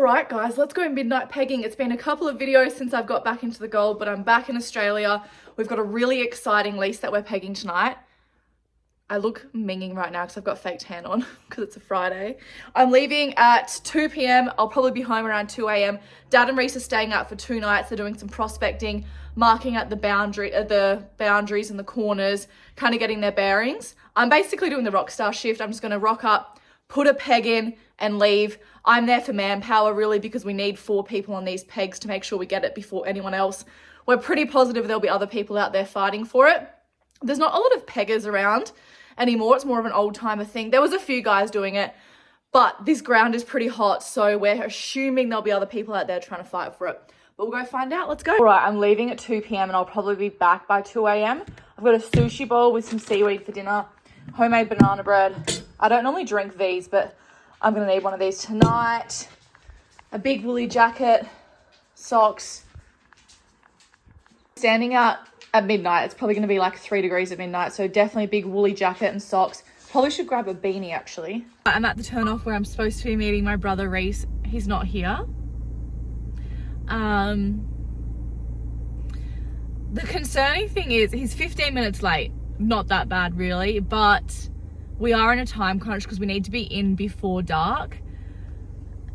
Alright guys, let's go midnight pegging. It's been a couple of videos since I've got back into the gold, but I'm back in Australia. We've got a really exciting lease that we're pegging tonight. I look minging right now because I've got fake tan on because it's a Friday. I'm leaving at 2 p.m. I'll probably be home around 2 a.m. Dad and Reese are staying out for 2 nights. They're doing some prospecting, marking out the boundaries and the corners, kind of getting their bearings. I'm basically doing the rock star shift. I'm just going to rock up, put a peg in and leave. I'm there for manpower really because we need 4 people on these pegs to make sure we get it before anyone else. We're pretty positive there'll be other people out there fighting for it. There's not a lot of peggers around anymore. It's more of an old timer thing. There was a few guys doing it, but this ground is pretty hot, so we're assuming there'll be other people out there trying to fight for it. But we'll go find out. Let's go. All right, I'm leaving at 2 p.m. and I'll probably be back by 2 a.m. I've got a sushi bowl with some seaweed for dinner, homemade banana bread. I don't normally drink these, but I'm going to need one of these tonight. A big woolly jacket, socks. Standing out at midnight, it's probably going to be like 3 degrees at midnight, so definitely a big woolly jacket and socks. Probably should grab a beanie actually. I'm at the turn off where I'm supposed to be meeting my brother Reese. He's not here. The concerning thing is he's 15 minutes late. Not that bad really, but we are in a time crunch because we need to be in before dark.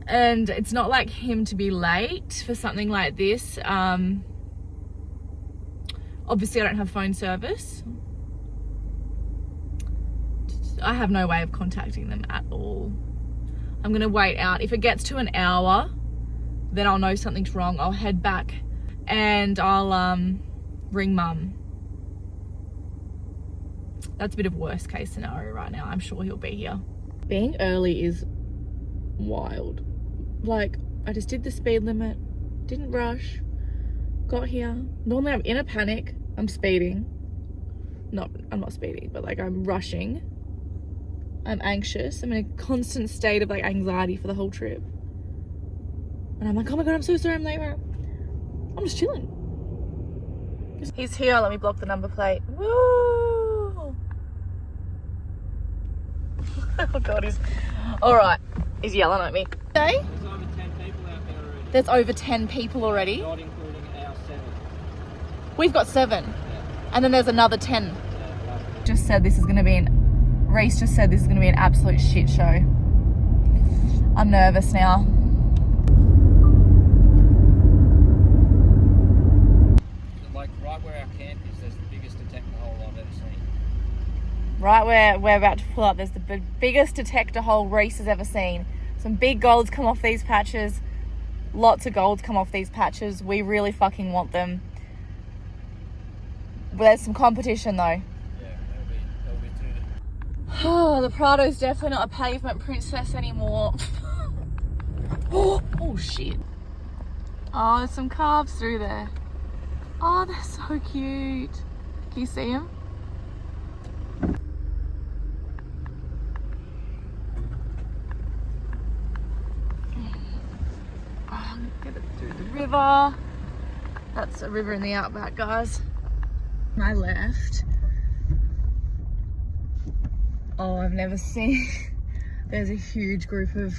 And it's not like him to be late for something like this. Obviously I don't have phone service. I have no way of contacting them at all. I'm gonna wait out. If it gets to an hour, then I'll know something's wrong. I'll head back and I'll ring mum. That's a bit of worst case scenario right now. I'm sure he'll be here. Being early is wild. Like, I just did the speed limit, didn't rush, got here. Normally I'm in a panic, I'm speeding. I'm not speeding, but like I'm rushing. I'm anxious. I'm in a constant state of like anxiety for the whole trip. And I'm like, oh my God, I'm so sorry I'm late. I'm just chilling. He's here, let me block the number plate. Woo! Oh God, all right. He's yelling at me. Okay? There's over 10 people out there already. There's over 10 people already? Not including our 7. We've got 7. Yeah. And then there's another 10. Yeah, Just said this is going to be Reese just said this is going to be an absolute shit show. I'm nervous now. like right where our camp is, there's the biggest detector hole I've ever seen. Right where we're about to pull up, there's the biggest detector hole Reese has ever seen. Some big golds come off these patches. Lots of golds come off these patches. We really fucking want them. But there's some competition though. Yeah, there'll be 2. Oh, the Prado's definitely not a pavement princess anymore. Oh shit. Oh, there's some calves through there. Oh, they're so cute. Can you see them? Get it through the river. That's a river in the outback, guys. My left. Oh, I've never seen. There's a huge group of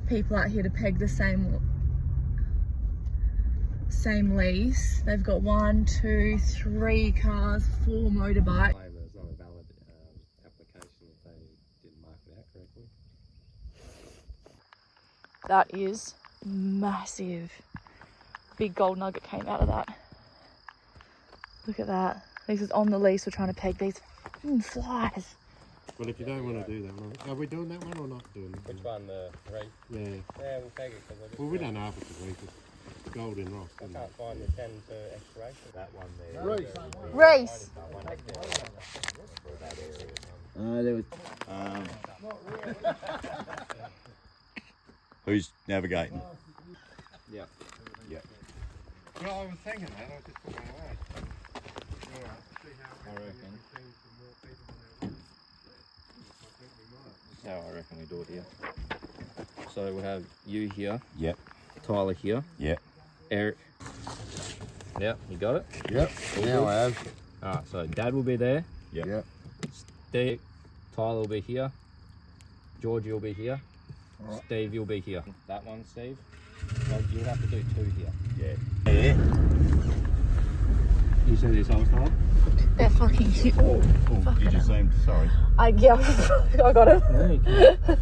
people out here to peg the same lease. They've got 1, 2, 3 cars, 4 motorbikes. It's not a valid application if they didn't mark it out correctly. That is massive. Big gold nugget came out of that. Look at that. This is on the lease. We're trying to peg these flies. Well, if you don't want to do that one, are we doing that one or not doing that one? Which one, the race? Yeah. Yeah, we'll take it because Well, we don't know if it's a leaf. It's gold in rock. I can't find the 10 for expiration. That one there. Race. There was. Who's navigating? Yeah. Yeah. Well, I was thinking that. I was just putting it away. I reckon. That's how I reckon we do it here. So we have you here. Yep. Tyler here. Yep. Eric. Yep, you got it? Yep. Now I have. Alright, so Dad will be there. Yep. Steve, Tyler will be here. Georgie will be here. Steve, you'll be here. That one, Steve. So you'll have to do 2 here. Yeah. You see this whole time? They're fucking huge. Oh, You just seemed sorry. I got it. No, you can't.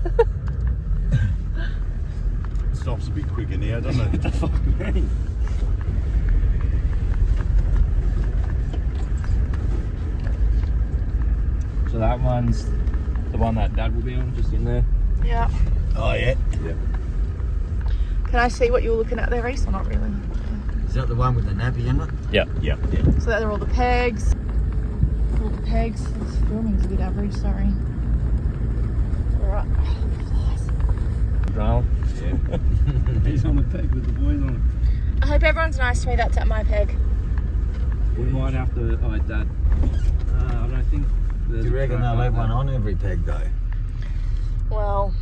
Stops a bit quicker now, doesn't it? What the fuck, man? So that one's the one that Dad will be on, just in there. Yeah. Oh yeah. Yeah. Can I see what you were looking at there, Reese, or not really? Is that the one with the nappy in it? Yeah. Yeah. So that are all the pegs. All the pegs. This filming's a bit average, sorry. Alright. Drown. Yeah. He's on the peg with the boys on it. I hope everyone's nice to me that's at my peg. We might have to. Oh, Dad. I don't think. Do you reckon they'll have one on every peg though? Well,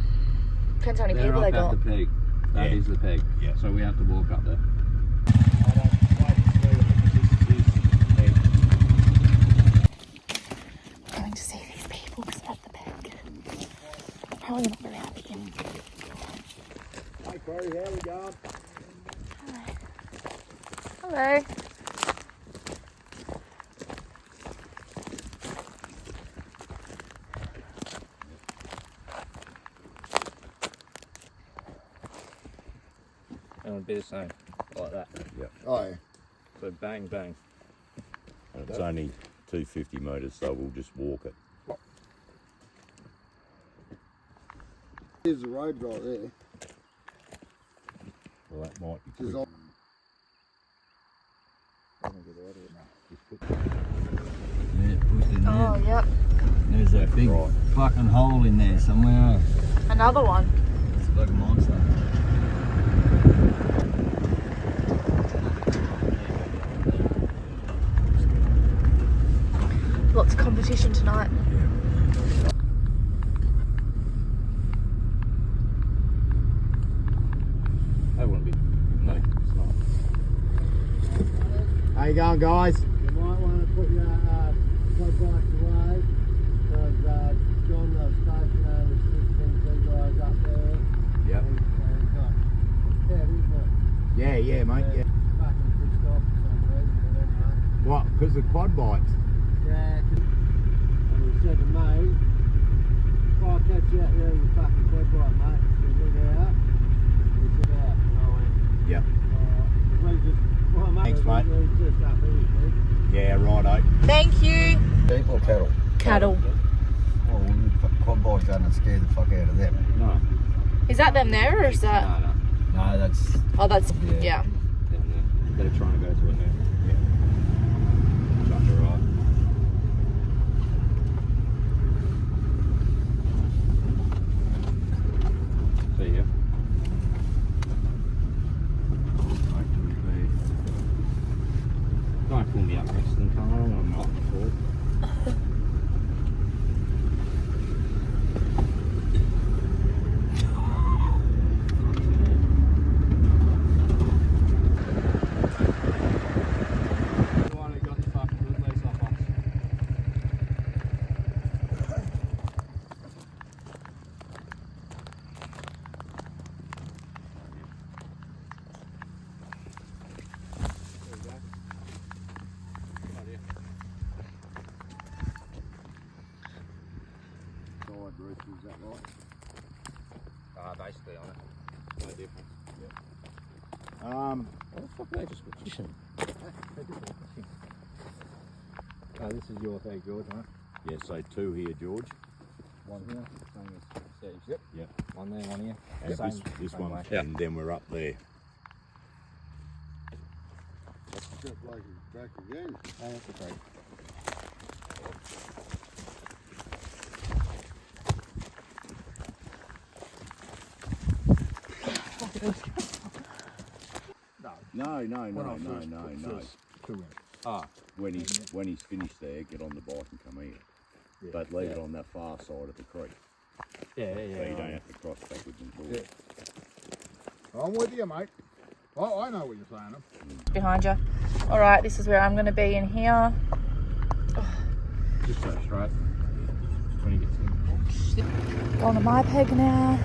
depends how many people they got. At the peg. That is the peg. Yeah. So we have to walk up there. Going to see these people because they're at the peg. Probably not very happy. Hi Corey, how we going? Hello. And it'll be the same. Like that. Yep. Oh, yeah. So bang, bang. And it's only 250 metres, so we'll just walk it. Here's the road right there. Well, that might be Just quick. on- Yeah, pushed in there. Oh, yep. There's a big right. fucking hole in there somewhere. Another one. It's like a monster. Lots of competition tonight. That wouldn't be. No, it's not. How you going, guys? You might want to put your quad bikes away because John the station owner's assisting two guys up there. Yep. Yeah, isn't it? Yeah, mate. Yeah. Fucking pissed off for some reason, but anyway. What? Because the quad bikes? Yeah, and he said to me, if I catch you out there with your fucking quad bike, mate, he said, look out. He said, out. And I went, Yep. alright. Well, mate, Thanks, mate. we just up here, Steve. Yeah, righto. Thank you. Sheep or cattle? Cattle. Oh, well, quad bikes don't scare the fuck out of them. No. Is that them there or is that? No. No, that's... Oh, that's, Yeah. yeah. Down there. Better try and go to it now. Yeah. Chuck it right. See ya. Don't pull me up next to the car, I'm not before. Side roof, is that right? Basically on it. No difference. What the fuck are they just positioning? Oh, this is your thing, George, right? Yeah, so 2 here, George. One here, same as Steve's. Yep. Yep. One there, one here. And Same- this same one, way. and then we're up there. Just like he's back again. Oh, that's okay. No. Ah, When he's finished there, get on the bike and come here. Yeah. But leave it Yeah. on that far side of the creek, yeah. so you don't have to cross backwards and forwards. I'm with you, mate. Oh, I know what you're saying. Behind you. All right, this is where I'm going to be in here. Just go straight. When you get to Going to my peg now.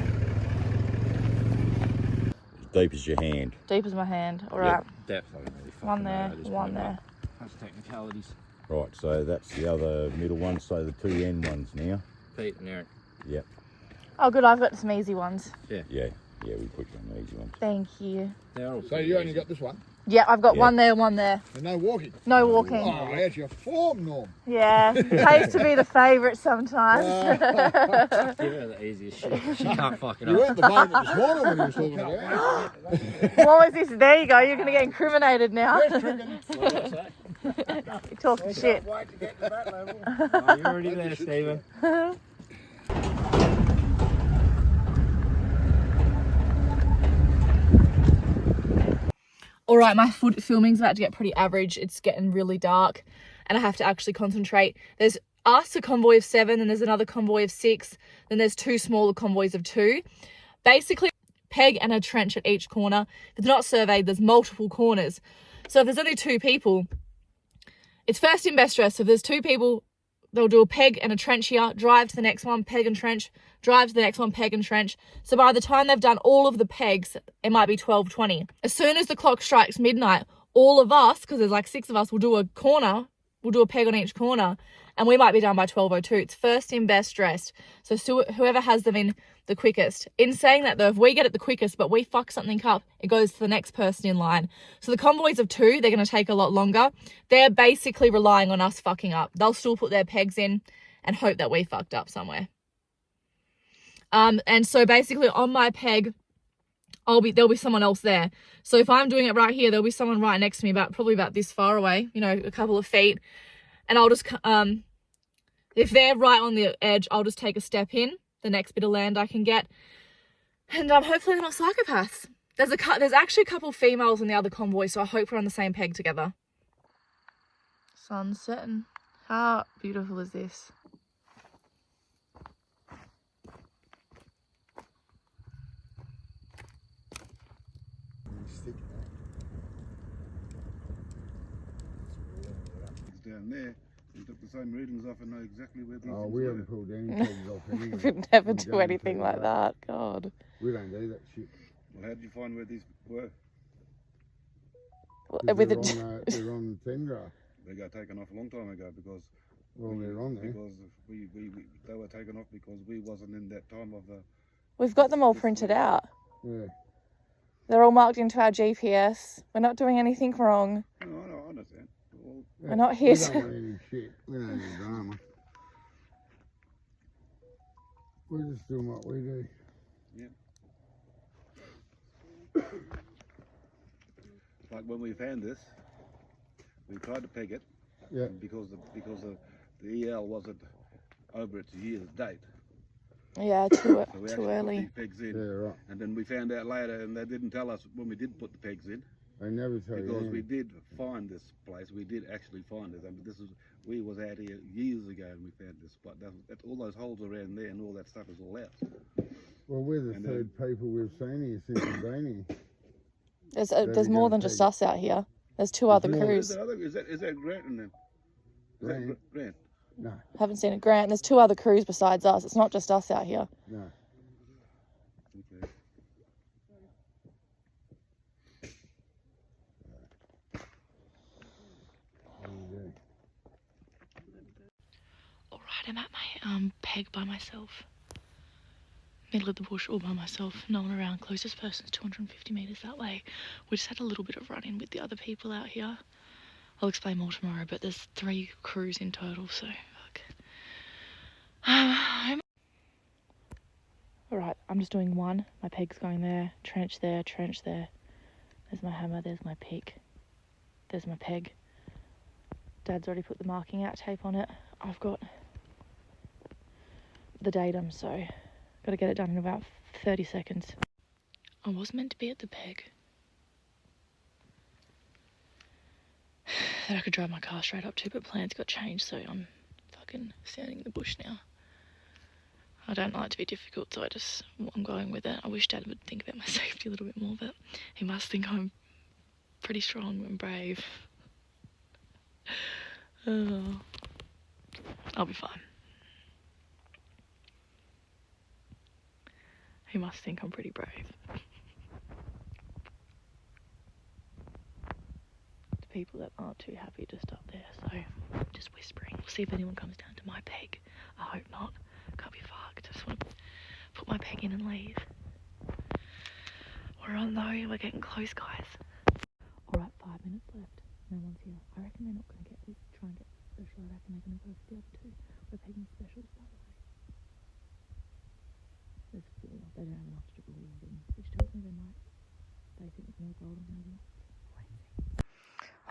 deep as your hand. Deep as my hand. All right. Depth, I don't really fucking One know there, at this one point, there. but That's technicalities. Right, so that's the other middle one, so the 2 end ones now. Pete and Eric. Yep. Oh, good. I've got some easy ones. Yeah, we put you on the easy ones. Thank you. So you only got this one? Yeah, I've got one there, one there. And no walking? No walking. Oh, how's your form, Norm? Yeah, pays to be the favourite sometimes. Give her the easiest shit. She can't fuck it You up. weren't the favourite this morning when you was talking about it. What was this? There you go. You're going to get incriminated now. Yes, Triggin. You're talking shit. Wait to get to that level. Oh, you're already there, Stephen. All right, my filming's about to get pretty average. It's getting really dark and I have to actually concentrate. There's us, a convoy of 7, and there's another convoy of 6. Then there's 2 smaller convoys of 2. Basically, peg and a trench at each corner. If it's not surveyed, there's multiple corners. So if there's only 2 people, it's first in best dress. So if there's 2 people, they'll do a peg and a trench here, drive to the next one, peg and trench, drive to the next one, peg and trench. So by the time they've done all of the pegs, it might be 12:20. As soon as the clock strikes midnight, all of us, because there's like 6 of us, will do a corner, we'll do a peg on each corner, and we might be done by 12:02. It's first in best dressed. So whoever has them in the quickest. In saying that though, if we get it the quickest, but we fuck something up, it goes to the next person in line. So the convoys of 2, they're going to take a lot longer. They're basically relying on us fucking up. They'll still put their pegs in and hope that we fucked up somewhere. And so basically on my peg, there'll be someone else there. So if I'm doing it right here, there'll be someone right next to me, probably about this far away, you know, a couple of feet. And I'll just, if they're right on the edge, I'll just take a step in, the next bit of land I can get. And hopefully they're not psychopaths. There's actually a couple of females in the other convoy, so I hope we're on the same peg together. Sun's setting. How beautiful is this? Down there, we took the same readings off and know exactly where these Oh, things we were. haven't pulled any pegs off anyway. We'd never We do don't anything do like that. God. We don't do that shit. Well, how did you find where these were? With They're on the 10 graph. They got taken off a long time ago because They're on there. because they were taken off because we wasn't in that time of the. We've got them all printed out. Yeah. They're all marked into our GPS. We're not doing anything wrong. No, I understand. Well, We're not here We to... don't want any shit. We don't need drama. We're just doing what we do. like when we found this, we tried to peg it. Yeah. And because the EL wasn't over its year's date. Yeah, So we too actually early. put these pegs in. Yeah, right. And then we found out later, and they didn't tell us when we did put the pegs in. They never tell you Because we anything. did find this place, we did actually find it. I mean, we was out here years ago and we found this spot. All those holes around there and all that stuff is all out. Well, we're the And, third people we've seen here since we've been here. There's more than just us out here. There's 2 other more. crews. Is that Grant in them? Is that Grant? Grant? No, Haven't seen it, Grant. There's 2 other crews besides us. It's not just us out here. no. Okay. All right, I'm at my peg by myself. Middle of the bush all by myself. No one around. Closest person's 250 metres that way. We just had a little bit of run-in with the other people out here. I'll explain more tomorrow, but there's 3 crews in total, so fuck. Alright, I'm just doing 1. My peg's going there, trench there, trench there. There's my hammer, there's my pick. There's my peg. Dad's already put the marking out tape on it. I've got the datum, so got to get it done in about 30 seconds. I was meant to be at the peg. That I could drive my car straight up to, but plans got changed, so I'm fucking standing in the bush now. I don't like to be difficult, so I'm going with it. I wish Dad would think about my safety a little bit more, but he must think I'm pretty strong and brave. Oh, I'll be fine. He must think I'm pretty brave. people that aren't too happy just up there, so I'm just whispering. We'll see if anyone comes down to my peg. I hope not. Can't be fucked. I just want to put my peg in and leave. We're on though. We're getting close, guys. Alright, 5 minutes left. No one's here. I reckon they're not going to try and get special. I reckon they're going to go for the other two. We're pegging specials, by the way. There's 4. They don't have enough to do all of them, which tells me they might. They think there's more gold on them.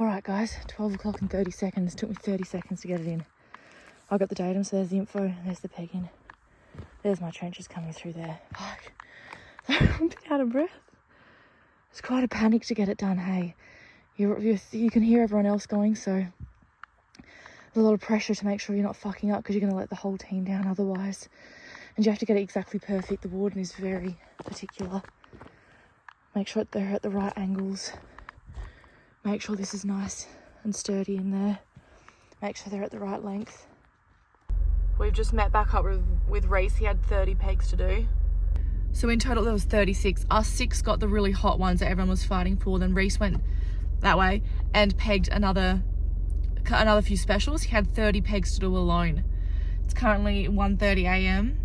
Alright guys, 12 o'clock and 30 seconds. Took me 30 seconds to get it in. I got the datum, so there's the info, there's the pegging. There's my trenches coming through there. Fuck. I'm a bit out of breath. It's quite a panic to get it done, hey. You can hear everyone else going, so there's a lot of pressure to make sure you're not fucking up because you're going to let the whole team down otherwise. And you have to get it exactly perfect. The warden is very particular. Make sure they're at the right angles. Make sure this is nice and sturdy in there. Make sure they're at the right length. We've just met back up with Reese. He had 30 pegs to do. So in total there was 36. Us 6 got the really hot ones that everyone was fighting for. Then Reese went that way and pegged another few specials. He had 30 pegs to do alone. It's currently 1:30 a.m.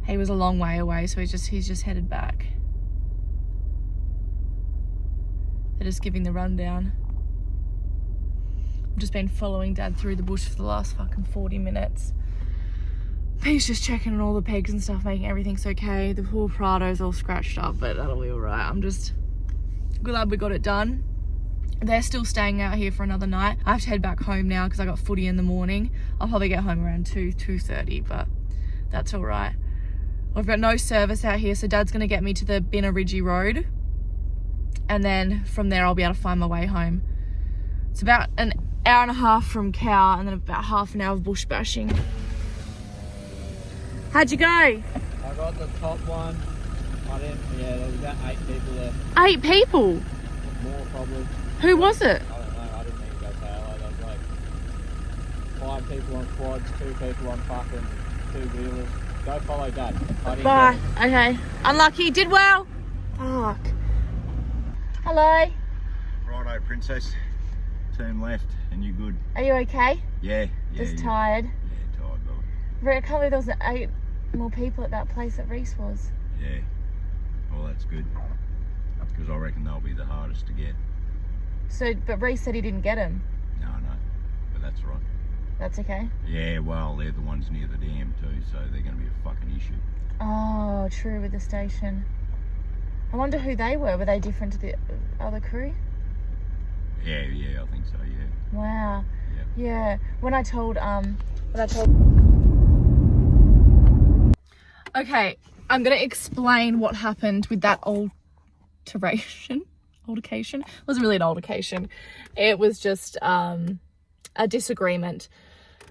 He was a long way away, so he's just headed back. They're just giving the rundown. I've just been following Dad through the bush for the last fucking 40 minutes. He's just checking on all the pegs and stuff, making everything's okay. The poor Prado's all scratched up, but that'll be alright. I'm just glad we got it done. They're still staying out here for another night. I have to head back home now because I got footy in the morning. I'll probably get home around 2:30, but that's alright. We've got no service out here, so Dad's going to get me to the Binnaridgee Road. And then from there I'll be able to find my way home. It's about an hour and a half from Cow and then about half an hour of bush bashing. How'd you go? I got the top one. There was about 8 people there. 8 people? More probably. Who was it? I don't know, I didn't even go tail. There was like 5 people on quads, 2 people on fucking 2 wheelers. Go follow Dad. Bye. Okay. Unlucky. Did well. Fuck. Hello. Righto, princess. Turn left and you're good. Are you okay? Yeah. Just tired? Yeah, tired, brother. I can't believe there was 8 more people at that place that Reese was. Yeah. Well, that's good. Because I reckon they'll be the hardest to get. So, but Reese said he didn't get him. No. But that's right. That's okay? Yeah, well, they're the ones near the dam too, so they're going to be a fucking issue. Oh, true, with the station. I wonder who they were. Were they different to the other crew? Yeah, I think so, yeah. Wow. Yeah. When I told Okay, I'm gonna explain what happened with that altercation. It wasn't really an altercation. It was just a disagreement.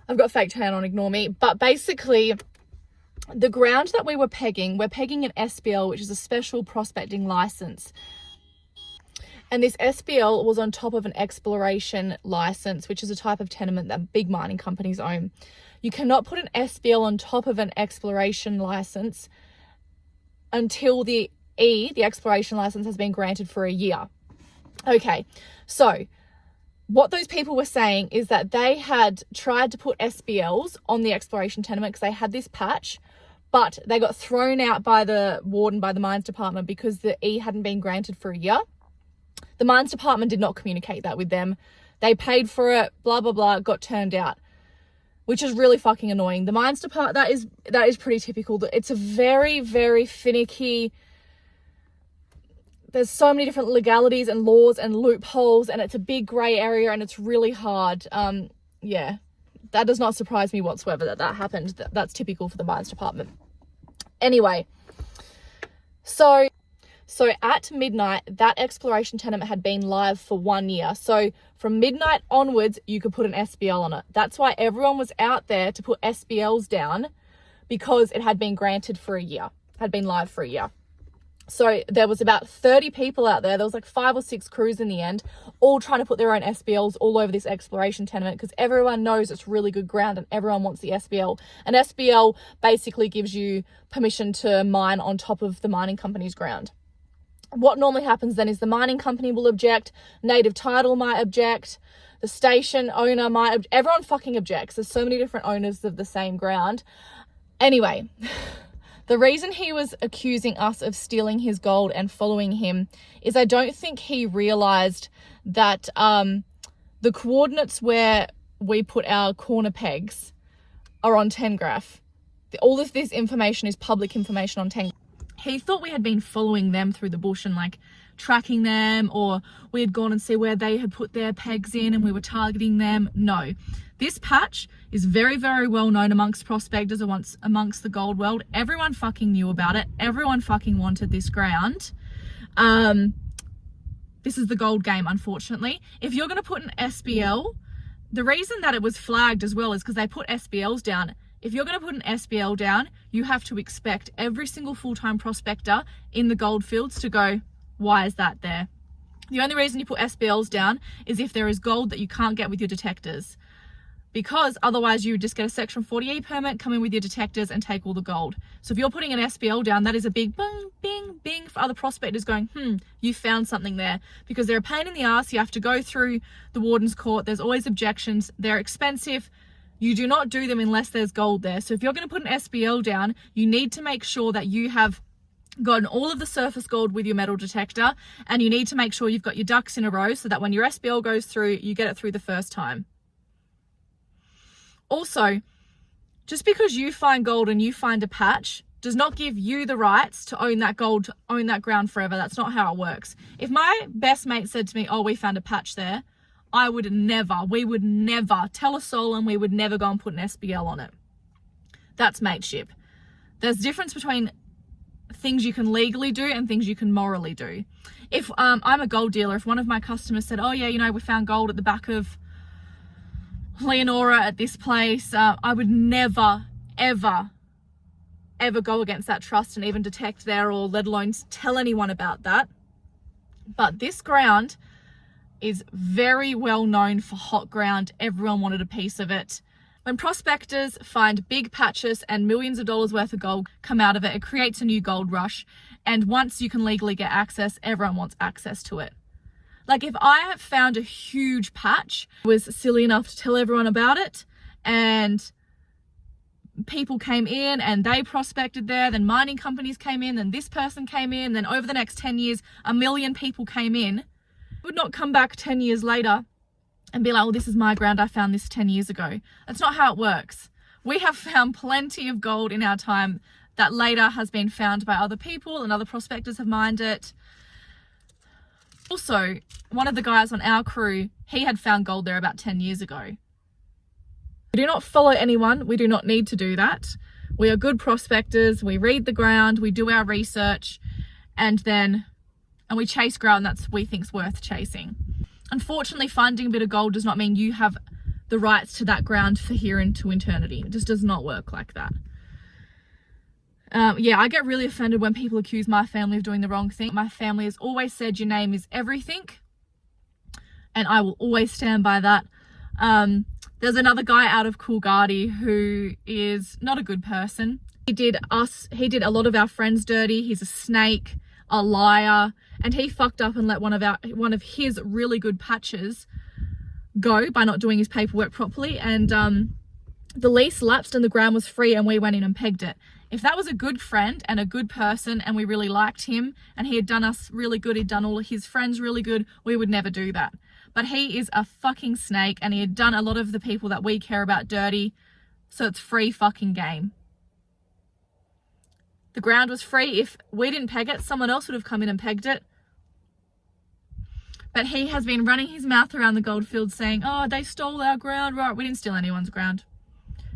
I've got fake tan on, ignore me. But basically, the ground that we're pegging an SBL, which is a special prospecting license. And this SBL was on top of an exploration license, which is a type of tenement that big mining companies own. You cannot put an SBL on top of an exploration license until the exploration license has been granted for a year. Okay, so what those people were saying is that they had tried to put SBLs on the exploration tenement because they had this patch, but they got thrown out by the warden, by the mines department, because the E hadn't been granted for a year. The mines department did not communicate that with them. They paid for it, blah, blah, blah, got turned out, which is really fucking annoying. The mines department, that is pretty typical. It's a very, very finicky, there's so many different legalities and laws and loopholes, and it's a big grey area and it's really hard. Yeah, that does not surprise me whatsoever that happened. That's typical for the mines department. Anyway, so at midnight, that exploration tenement had been live for 1 year. So from midnight onwards, you could put an SBL on it. That's why everyone was out there to put SBLs down, because it had been granted for a year, had been live for a year. So there was about 30 people out there. There was like 5 or 6 crews in the end, all trying to put their own SBLs all over this exploration tenement, because everyone knows it's really good ground and everyone wants the SBL. An SBL basically gives you permission to mine on top of the mining company's ground. what normally happens then is the mining company will object, native title might object, the station owner might, everyone fucking objects. There's so many different owners of the same ground. Anyway, the reason he was accusing us of stealing his gold and following him is I don't think he realized that the coordinates where we put our corner pegs are on 10 graph. All of this information is public information on 10. He thought we had been following them through the bush and like tracking them, or we had gone and see where they had put their pegs in and we were targeting them. No, this patch is very, very well known amongst prospectors, amongst the gold world. Everyone fucking knew about it. Everyone fucking wanted this ground. This is the gold game, unfortunately. If you're going to put an SBL, the reason that it was flagged as well is because they put SBLs down. If you're going to put an SBL down, you have to expect every single full-time prospector in the goldfields to go, why is that there? The only reason you put SBLs down is if there is gold that you can't get with your detectors. Because otherwise you would just get a Section 40E permit, come in with your detectors and take all the gold. So if you're putting an SBL down, that is a big bing, bing, bing for other prospectors going, you found something there. Because they're a pain in the ass. You have to go through the warden's court. There's always objections. They're expensive. You do not do them unless there's gold there. So if you're going to put an SBL down, you need to make sure that you have gotten all of the surface gold with your metal detector, and you need to make sure you've got your ducks in a row so that when your SBL goes through, you get it through the first time. Also, just because you find gold and you find a patch does not give you the rights to own that gold, to own that ground forever. That's not how it works. If my best mate said to me, oh, we found a patch there, we would never tell a soul, and we would never go and put an SBL on it. That's mateship. There's a difference between things you can legally do and things you can morally do. If I'm a gold dealer, if one of my customers said, oh yeah, we found gold at the back of Leonora at this place, I would never, ever go against that trust and even detect there, or let alone tell anyone about that. But this ground is very well known for hot ground. Everyone wanted a piece of it. When prospectors find big patches and millions of dollars worth of gold come out of it, it creates a new gold rush. And once you can legally get access, everyone wants access to it. Like if I have found a huge patch, I was silly enough to tell everyone about it, and people came in and they prospected there, then mining companies came in, then this person came in, then over the next 10 years, 1 million people came in, I would not come back 10 years later and be like, well, this is my ground, I found this 10 years ago. That's not how it works. We have found plenty of gold in our time that later has been found by other people, and other prospectors have mined it. Also, one of the guys on our crew, he had found gold there about 10 years ago. We do not follow anyone. We do not need to do that. We are good prospectors. We read the ground, we do our research, and we chase ground that we think's worth chasing. Unfortunately, finding a bit of gold does not mean you have the rights to that ground for here into eternity. It just does not work like that. Yeah, I get really offended when people accuse my family of doing the wrong thing. My family has always said your name is everything, and I will always stand by that. There's another guy out of Coolgardie who is not a good person. He did a lot of our friends dirty. He's a snake, a liar, and he fucked up and let one of his really good patches go by not doing his paperwork properly, and the lease lapsed and the ground was free, and we went in and pegged it. If that was a good friend and a good person and we really liked him and he had done us really good, he'd done all of his friends really good, we would never do that. But he is a fucking snake, and he had done a lot of the people that we care about dirty, so it's free fucking game. The ground was free. If we didn't peg it, someone else would have come in and pegged it. But he has been running his mouth around the goldfield saying, oh, they stole our ground. Right, we didn't steal anyone's ground.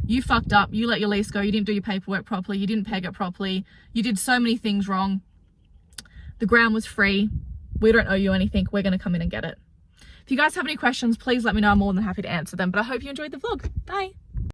You fucked up. You let your lease go. You didn't do your paperwork properly. You didn't peg it properly. You did so many things wrong. The ground was free. We don't owe you anything. We're going to come in and get it. If you guys have any questions, please let me know. I'm more than happy to answer them. But I hope you enjoyed the vlog. Bye.